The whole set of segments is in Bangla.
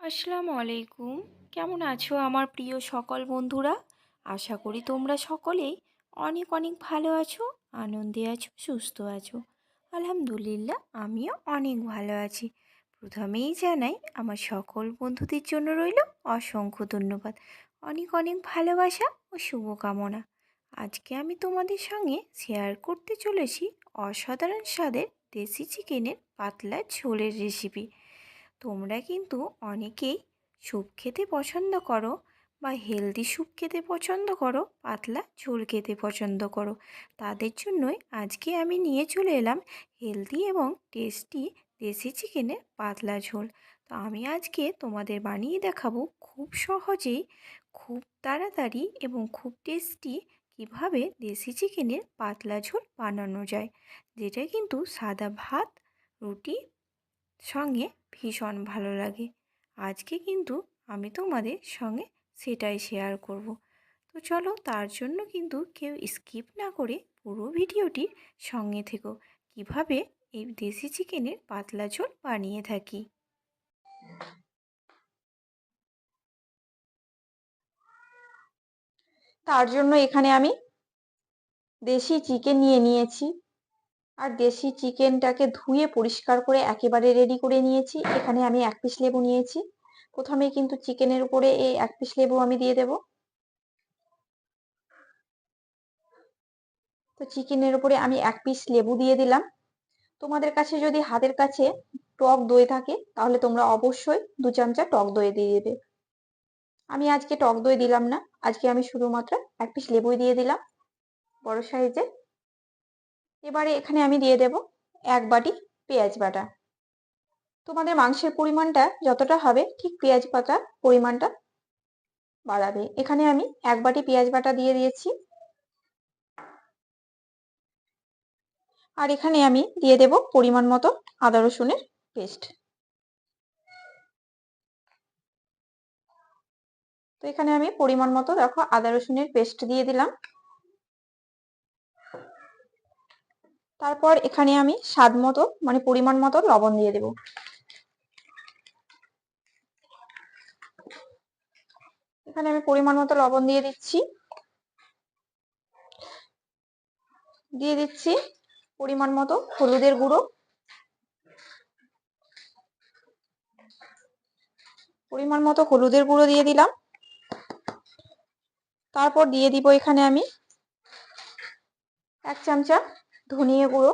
আসসালামু আলাইকুম। কেমন আছো আমার প্রিয় সকল বন্ধুরা? আশা করি তোমরা সকলেই অনেক অনেক ভালো আছো, আনন্দে আছো, সুস্থ আছো। আলহামদুলিল্লাহ আমিও অনেক ভালো আছি। প্রথমেই জানাই আমার সকল বন্ধুদের জন্য রইল অসংখ্য ধন্যবাদ, অনেক অনেক ভালোবাসা ও শুভকামনা। আজকে আমি তোমাদের সঙ্গে শেয়ার করতে চলেছি অসাধারণ স্বাদের দেশি চিকেনের পাতলা ঝোলের রেসিপি। তোমরা কিন্তু অনেকেই স্যুপ খেতে পছন্দ করো, বা হেলদি স্যুপ খেতে পছন্দ করো, পাতলা ঝোল খেতে পছন্দ করো। তাদের জন্যই আজকে আমি নিয়ে চলে এলাম হেলদি এবং টেস্টি দেশি চিকেনের পাতলা ঝোল। তো আমি আজকে তোমাদের বানিয়ে দেখাবো খুব সহজেই, খুব তাড়াতাড়ি এবং খুব টেস্টি কিভাবে দেশি চিকেনের পাতলা ঝোল বানানো যায়, যেটা কিন্তু সাদা ভাত, রুটি সঙ্গে ভীষণ ভালো লাগে। আজকে কিন্তু আমি তোমাদের সঙ্গে সেটাই শেয়ার করব। তো চলো, তার জন্য কিন্তু কেউ স্কিপ না করে পুরো ভিডিওটির সঙ্গে থেকো, কিভাবে এই দেশি চিকেনের পাতলা ঝোল বানিয়ে থাকি। তার জন্য এখানে আমি দেশি চিকেন নিয়ে নিয়েছি। আর দেশি চিকেনটাকে ধুয়ে পরিষ্কার করে একেবারে রেডি করে নিয়েছি। এখানে আমি 1 পিস লেবু নিয়েছি। প্রথমে কিন্তু চিকেনের উপরে এই 1 পিস লেবু আমি দিয়ে দেব। তো চিকেনের উপরে আমি 1 পিস লেবু দিয়ে দিলাম। তোমাদের কাছে যদি হাতের কাছে টক দই থাকে তাহলে তোমরা অবশ্যই 2 চামচা টক দই দিয়ে দেবে। আমি আজকে টক দই দিলাম না, আজকে আমি শুধুমাত্র 1 পিস লেবুই দিয়ে দিলাম, বড় সাইজে। এবারে এখানে আমি দিয়ে দেব 1 বাটি পেঁয়াজ বাটা। তোমাদের মাংসের পরিমাণটা যতটা হবে ঠিক পেঁয়াজ বাটার পরিমাণটা বাড়াবে। এখানে আমি 1 বাটি পেঁয়াজ বাটা দিয়ে দিয়েছি। আর এখানে আমি দিয়ে দেব পরিমাণ মতো আদা রসুনের পেস্ট। তো এখানে আমি পরিমাণ মতো দেখো আদা রসুনের পেস্ট দিয়ে দিলাম। তারপর এখানে আমি স্বাদ মতো মানে পরিমাণ মতো লবণ দিয়ে দেব। এখানে আমি পরিমাণ মতো লবণ দিয়ে দিচ্ছি। দিয়ে দিচ্ছি পরিমাণ মতো হলুদের গুঁড়ো। পরিমাণ মতো হলুদের গুঁড়ো দিয়ে দিলাম। তারপর দিয়ে দিব এখানে আমি 1 চামচা ধনিয়া গুঁড়ো।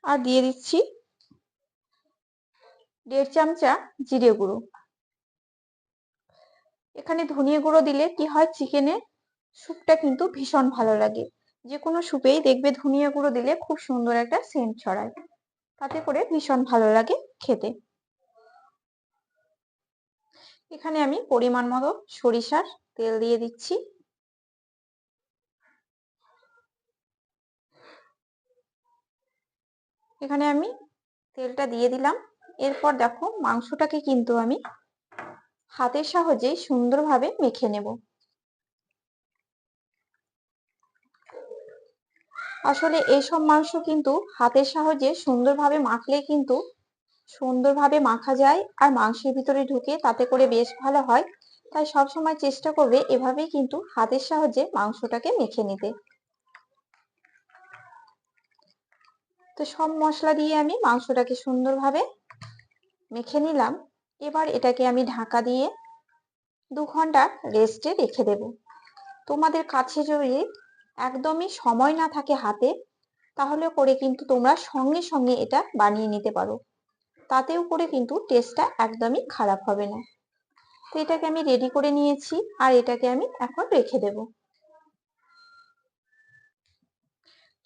আর দিয়ে দিচ্ছি 1.5 চামচা জিরে গুঁড়ো। এখানে ধনিয়া গুঁড়ো দিলে কি হয়, চিকেনের স্যুপটা কিন্তু ভীষণ ভালো লাগে। যে কোনো স্যুপেই দেখবে ধনিয়া গুঁড়ো দিলে খুব সুন্দর একটা সেন্ট ছড়ায়, তাতে করে ভীষণ ভালো লাগে খেতে। এখানে আমি পরিমাণ মতো সরিষার তেল দিয়ে দিচ্ছি। এখানে আমি তেলটা দিয়ে দিলাম। এরপর দেখো মাংসটাকে কিন্তু আমি হাতের সাহায্যে সুন্দরভাবে মেখে নেব। আসলে এইসব মাংস কিন্তু হাতের সাহায্যে সুন্দরভাবে মাখলে কিন্তু সুন্দরভাবে মাখা যায় আর মাংসের ভিতরে ঢুকে, তাতে করে বেশ ভালো হয়। তাই সবসময় চেষ্টা করবে এভাবেই কিন্তু হাতের সাহায্যে মাংসটাকে মেখে নিতে। তো সব মশলা দিয়ে আমি মাংসটাকে সুন্দরভাবে মেখে নিলাম। এবার এটাকে আমি ঢাকা দিয়ে 2 ঘন্টা রেস্টে রেখে দেব। তোমাদের কাছে যদি একদমই সময় না থাকে হাতে, তাহলে করে কিন্তু তোমরা সঙ্গে সঙ্গে এটা বানিয়ে নিতে পারো, তাতেও করে কিন্তু টেস্টটা একদমই খারাপ হবে না। তো এটাকে আমি রেডি করে নিয়েছি আর এটাকে আমি এখন রেখে দেব।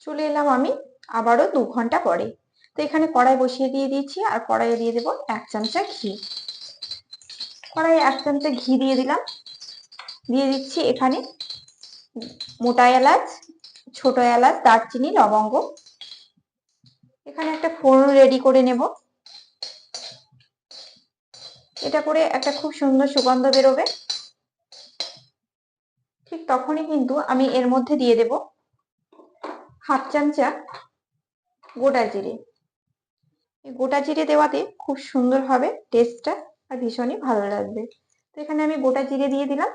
চলে এলাম আমি আবারও 2 ঘন্টা পরে। তো এখানে কড়াই বসিয়ে দিয়ে দিয়েছি আর কড়াইয়ে দিয়ে দেব 1 চামচা ঘি। কড়াইয়ে 1 চামচা ঘি দিয়ে দিলাম। দিয়ে দিচ্ছি এখানে মোটা এলাচ, ছোট এলাচ, দারচিনি, লবঙ্গ। এখানে একটা ফোড়ন রেডি করে নেব। এটা করে একটা খুব সুন্দর সুগন্ধ বেরোবে। ঠিক তখনই কিন্তু আমি এর মধ্যে দিয়ে দেব 1/2 চামচা গোটা জিরে। এই গোটা জিরে দেওয়াতে খুব সুন্দর হবে টেস্টটা, আর ভীষণই ভালো লাগবে। তো এখানে আমি গোটা জিরে দিয়ে দিলাম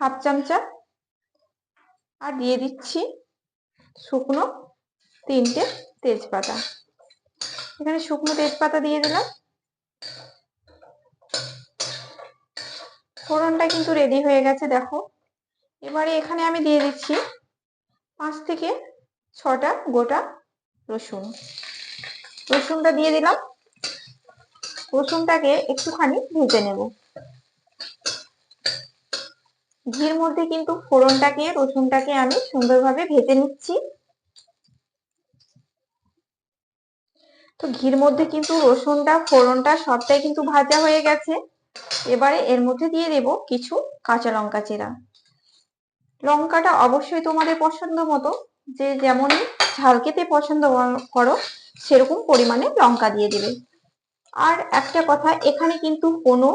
1/2 চামচা, আর দিয়ে দিচ্ছি শুকনো 3টে তেজপাতা। এখানে শুকনো তেজপাতা দিয়ে দিলাম। ফোড়নটা কিন্তু রেডি হয়ে গেছে দেখো। এবারে এখানে আমি দিয়ে দিচ্ছি 5 থেকে 6টা গোটা রসুন। রসুনটা দিয়ে দিলাম। রসুনটাকে একটুখানি ভেজে নেব। ঘির মধ্যে কিন্তু ফোড়নটাকে, রসুনটাকে আমি সুন্দরভাবে ভেজে নিচ্ছি। তো ঘির মধ্যে কিন্তু রসুনটা, ফোড়নটা সবটাই কিন্তু ভাজা হয়ে গেছে। এবারে এর মধ্যে দিয়ে দেব কিছু কাঁচা লঙ্কা চেরা। লঙ্কাটা অবশ্যই তোমাদের পছন্দ মতো, যে যেমনই ঝাল খেতে পছন্দ করো সেরকম পরিমাণে লঙ্কা দিয়ে দেবে। আর একটা কথা, এখানে কিন্তু কোনো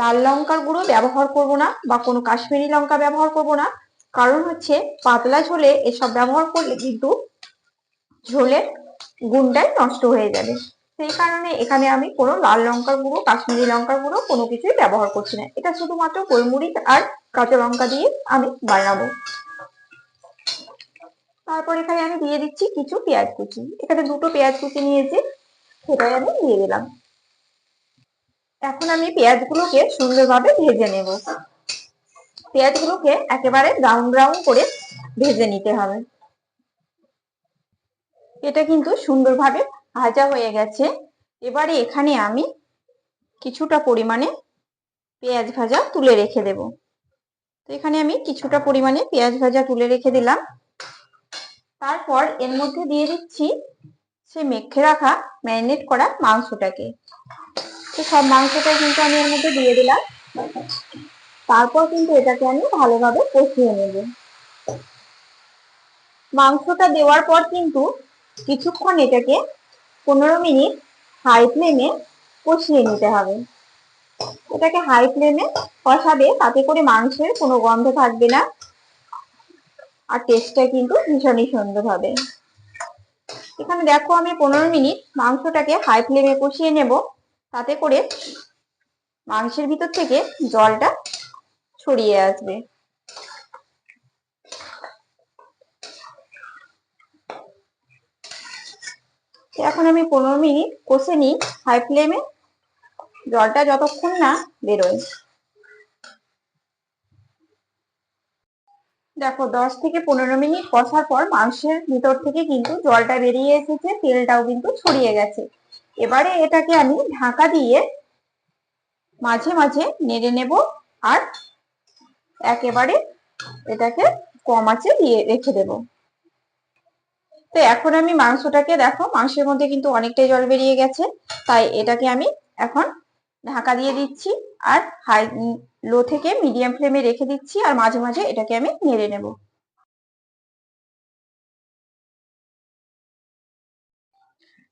লাল লঙ্কার গুঁড়ো ব্যবহার করব না, বা কোনো কাশ্মীরি লঙ্কা ব্যবহার করব না। কারণ হচ্ছে পাতলা ঝোলে এসব ব্যবহার করলে কিন্তু ঝোলের গুণটাই নষ্ট হয়ে যাবে। সেই কারণে এখানে আমি কোনো লাল লঙ্কার গুঁড়ো, কাশ্মীরি লঙ্কার গুঁড়ো কোনো কিছুই ব্যবহার করছি না। এটা শুধুমাত্র গোলমরিচ আর কাঁচা লঙ্কা দিয়ে আমি বানাবো। তারপর এখানে আমি দিয়ে দিচ্ছি কিছু পেঁয়াজ কুচি। এখানে 2টো পেঁয়াজ কুচি নিয়েছি, সেটাই আমি দিয়ে দিলাম। এখন আমি পেঁয়াজগুলোকে সুন্দরভাবে ভেজে নেব। পেঁয়াজগুলোকে একেবারে ব্রাউন ব্রাউন করে ভেজে নিতে হবে। এটা কিন্তু সুন্দরভাবে ভাজা হয়ে গেছে। এবারে এখানে আমি কিছুটা পরিমাণে পেঁয়াজ ভাজা তুলে রেখে দেব। তো এখানে আমি কিছুটা পরিমাণে পেঁয়াজ ভাজা তুলে রেখে দিলাম। তারপর এর মধ্যে দিয়ে দিচ্ছি সে মেখে রাখা, ম্যারিনেট করা মাংসটাকে। তো সব মাংসটা কিন্তু আমি এর মধ্যে দিয়ে দিলাম। তারপর কিন্তু এটাকে আমি ভালোভাবে কষিয়ে নেব। মাংসটা দেওয়ার পর কিন্তু কিছুক্ষণ এটাকে 15 মিনিট হাই ফ্লেমে কষিয়ে নিতে হবে। এটাকে হাই ফ্লেমে কষাবে, তাতে করে মাংসের কোনো গন্ধ থাকবে না, আর টেস্টটা কিন্তু ভীষণই সুন্দর হবে। এখানে দেখো আমি 15 মিনিট মাংসটাকে হাই ফ্লেমে কষিয়ে নেব, তাতে করে মাংসের ভিতর থেকে জলটা ছড়িয়ে আসবে। এখন আমি 15 মিনিট কষে নিই হাই ফ্লেমে, জলটা যতক্ষণ না বেরোয়। দেখো 10 থেকে 15 মিনিট কষার পর মাংসের ভিতর থেকে কিন্তু জলটা বেরিয়ে এসেছে, তেলটাও কিন্তু ছড়িয়ে গেছে। এবারে এটাকে আমি ঢাকা দিয়ে মাঝে মাঝে নেড়ে নেব, আর একেবারে এটাকে কম আঁচে দিয়ে রেখে দেব। তো এখন আমি মাংসটাকে, দেখো মাংসের মধ্যে কিন্তু অনেকটাই জল বেরিয়ে গেছে, তাই এটাকে আমি এখন ঢাকা দিয়ে দিচ্ছি, আর লো থেকে মিডিয়াম ফ্লেমে রেখে দিচ্ছি, আর মাঝে মাঝে এটাকে আমি নেড়ে নেব।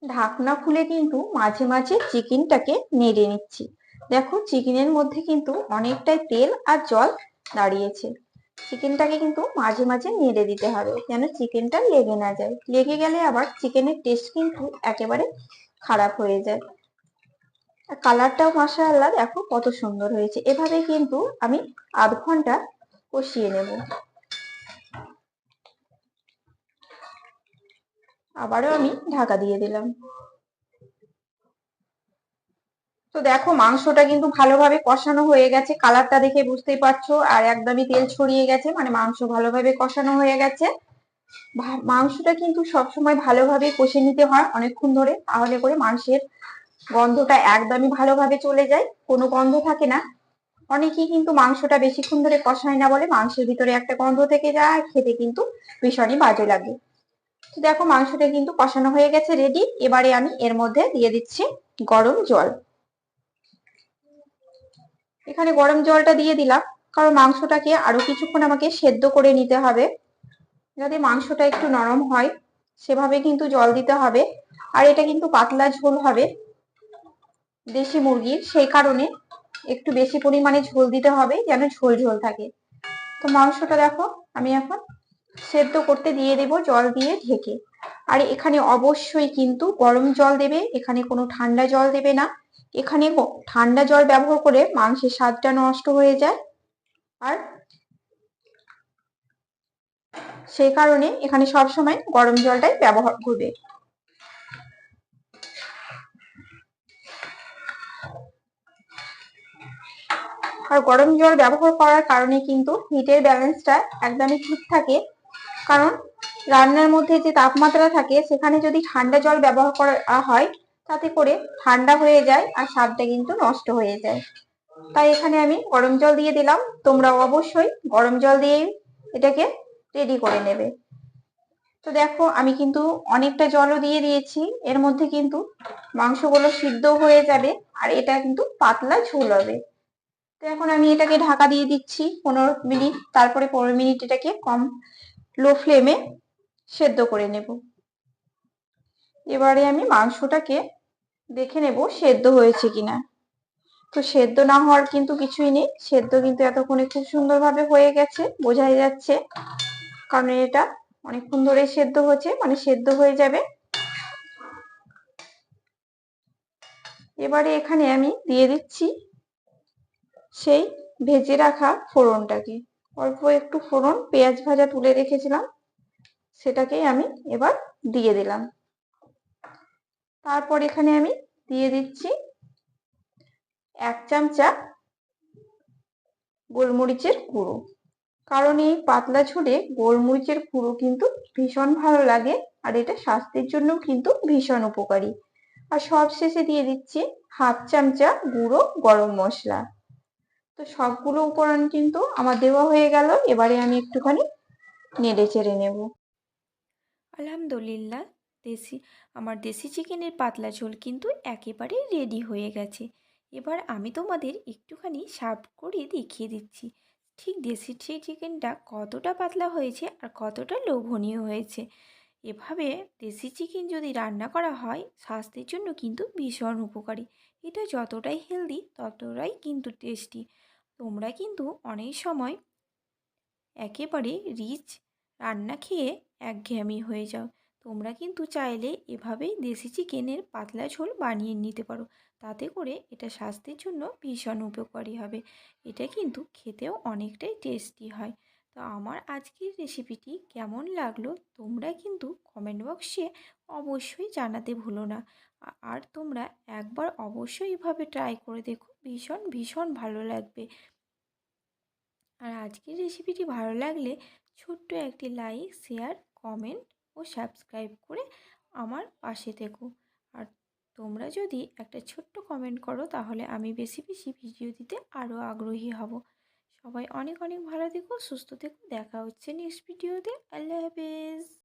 ঢাকনা খুলে কিন্তু মাঝে মাঝে চিকেনটাকে নেড়ে নিচ্ছি। দেখো চিকেনের মধ্যে কিন্তু অনেকটাই তেল আর জল দাঁড়িয়েছে। চিকেনটাকে কিন্তু মাঝে মাঝে নেড়ে দিতে হবে, যেন চিকেনটা লেগে না যায়। লেগে গেলে আবার চিকেনের টেস্ট কিন্তু একেবারে খারাপ হয়ে যায়। কালারটাও মাশাআল্লাহ দেখো কত সুন্দর হয়েছে। এভাবে কিন্তু আমি আধ ঘন্টা কষিয়ে নেব। আবারও আমি ঢাকা দিয়ে দিলাম। তো দেখো মাংসটা কিন্তু ভালোভাবে কষানো হয়ে গেছে, কালারটা দেখে বুঝতেই পারছো, আর একদমই তেল ছড়িয়ে গেছে, মানে মাংস ভালোভাবে কষানো হয়ে গেছে। মাংসটা কিন্তু সবসময় ভালোভাবে কষে নিতে হয় অনেকক্ষণ ধরে, তাহলে করে মাংসের গন্ধটা একদমই ভালোভাবে চলে যায়, কোনো গন্ধ থাকে না। অনেকেই কিন্তু মাংসটা বেশিক্ষণ ধরে কষায় না বলে মাংসের ভিতরে একটা গন্ধ থেকে যায়, খেতে কিন্তু ভীষণই বাজে লাগে। তো দেখো মাংসটা কিন্তু কষানো হয়ে গেছে, রেডি। এবারে আমি এর মধ্যে দিয়ে দিচ্ছি গরম জল। এখানে গরম জলটা দিয়ে দিলাম, কারণ মাংসটাকে আরো কিছুক্ষণ আমাকে সেদ্ধ করে নিতে হবে, যাতে মাংসটা একটু নরম হয়, সেভাবে কিন্তু জল দিতে হবে। আর এটা কিন্তু পাতলা ঝোল হবে দেশি মুরগির, সেই কারণে একটু বেশি পরিমাণে ঝোল দিতে হবে, যেন ঝোল ঝোল থাকে। তো মাংসটা দেখো আমি এখন সেদ্ধ করতে দিয়ে দেব জল দিয়ে ঢেকে। আর এখানে অবশ্যই কিন্তু গরম জল দেবে, এখানে কোনো ঠান্ডা জল দেবে না। এখানে ঠান্ডা জল ব্যবহার করে মাংসের স্বাদটা নষ্ট হয়ে যায়, আর সেই কারণে এখানে সবসময় গরম জলটাই ব্যবহার করবে। আর গরম জল ব্যবহার করার কারণে কিন্তু হিটের ব্যালেন্সটা একদমই ঠিক থাকে, কারণ রান্নার মধ্যে যে তাপমাত্রা থাকে সেখানে যদি ঠান্ডা জল ব্যবহার করা হয় তাতে করে ঠান্ডা হয়ে যায় আর স্বাদটা কিন্তু নষ্ট হয়ে যায়। তাই এখানে আমি গরম জল দিয়ে দিলাম, তোমরা অবশ্যই গরম জল দিয়ে এটাকে রেডি করে নেবে। তো দেখো আমি কিন্তু অনেকটা জলও দিয়ে দিয়েছি, এর মধ্যে কিন্তু মাংসগুলো সিদ্ধ হয়ে যাবে আর এটা কিন্তু পাতলা ঝোল হবে। তো এখন আমি এটাকে ঢাকা দিয়ে দিচ্ছি 15 মিনিট, তারপরে 15 মিনিট এটাকে লো ফ্লেমে সেদ্ধ করে নেব। এবারে আমি মাংসটাকে দেখে নেব সেদ্ধ হয়েছে কিনা। তো সেদ্ধ না হওয়ার কিন্তু কিছুই নেই, সেদ্ধ কিন্তু এতক্ষণে খুব সুন্দরভাবে হয়ে গেছে, বোঝাই যাচ্ছে, কারণ এটা অনেকক্ষণ ধরে সেদ্ধ হচ্ছে, মানে সেদ্ধ হয়ে যাবে। এবারে এখানে আমি দিয়ে দিচ্ছি সেই ভেজে রাখা ফোড়নটাকে, অল্প একটু ফোড়ন পেঁয়াজ ভাজা তুলে রেখেছিলাম সেটাকেই আমি এবার দিয়ে দিলাম। তারপর এখানে আমি দিয়ে দিচ্ছি 1 চামচা গোলমরিচের গুঁড়ো, কারণ এই পাতলা ঝোলে গোলমরিচের গুঁড়ো কিন্তু ভীষণ ভালো লাগে আর এটা স্বাস্থ্যের জন্য কিন্তু ভীষণ উপকারী। আর সবশেষে দিয়ে দিচ্ছি 1/2 চামচা গুঁড়ো গরম মশলা। তো সবগুলো উপকরণ কিন্তু আমার দেওয়া হয়ে গেল, এবারে আমি একটুখানি নেড়ে চেড়ে নেব। আলহামদুলিল্লাহ, আমার দেশি চিকেনের পাতলা ঝোল কিন্তু একেবারেই রেডি হয়ে গেছে। এবার আমি তোমাদের একটুখানি সার্ভ করে দেখিয়ে দিচ্ছি ঠিক দেশি চিকেনটা কতটা পাতলা হয়েছে আর কতটা লোভনীয় হয়েছে। এভাবে দেশি চিকেন যদি রান্না করা হয় স্বাস্থ্যের জন্য কিন্তু ভীষণ উপকারী। এটা যতটাই হেলদি ততটাই কিন্তু টেস্টি। তোমরা কিন্তু অনেক সময় একেবারে রিচ রান্না খেয়ে একঘেয়েমি হয়ে যাও, তোমরা কিন্তু চাইলে এভাবেই দেশি চিকেনের পাতলা ঝোল বানিয়ে নিতে পারো। তাতে করে এটা স্বাস্থ্যের জন্য ভীষণ উপকারী হবে। এটা কিন্তু খেতেও অনেকটাই টেস্টি হয়। তো আমার আজকের রেসিপিটি কেমন লাগলো তোমরা কিন্তু কমেন্ট বক্সে অবশ্যই জানাতে ভুলো না। আর তোমরা একবার অবশ্যই এভাবে ট্রাই করে দেখো, ভীষণ ভীষণ ভালো লাগবে। আর আজকের রেসিপিটি ভালো লাগলে ছোট্ট একটি লাইক, শেয়ার, কমেন্ট ও সাবস্ক্রাইব করে আমার পাশে থেকো। আর তোমরা যদি একটা ছোট্ট কমেন্ট করো তাহলে আমি বেশি বেশি ভিডিও দিতে আরও আগ্রহী হব। সবাই অনেক অনেক ভালো থেকো, সুস্থ থেকো, দেখা হচ্ছে নেক্সট ভিডিওতে। আল্লাহ হাফেজ।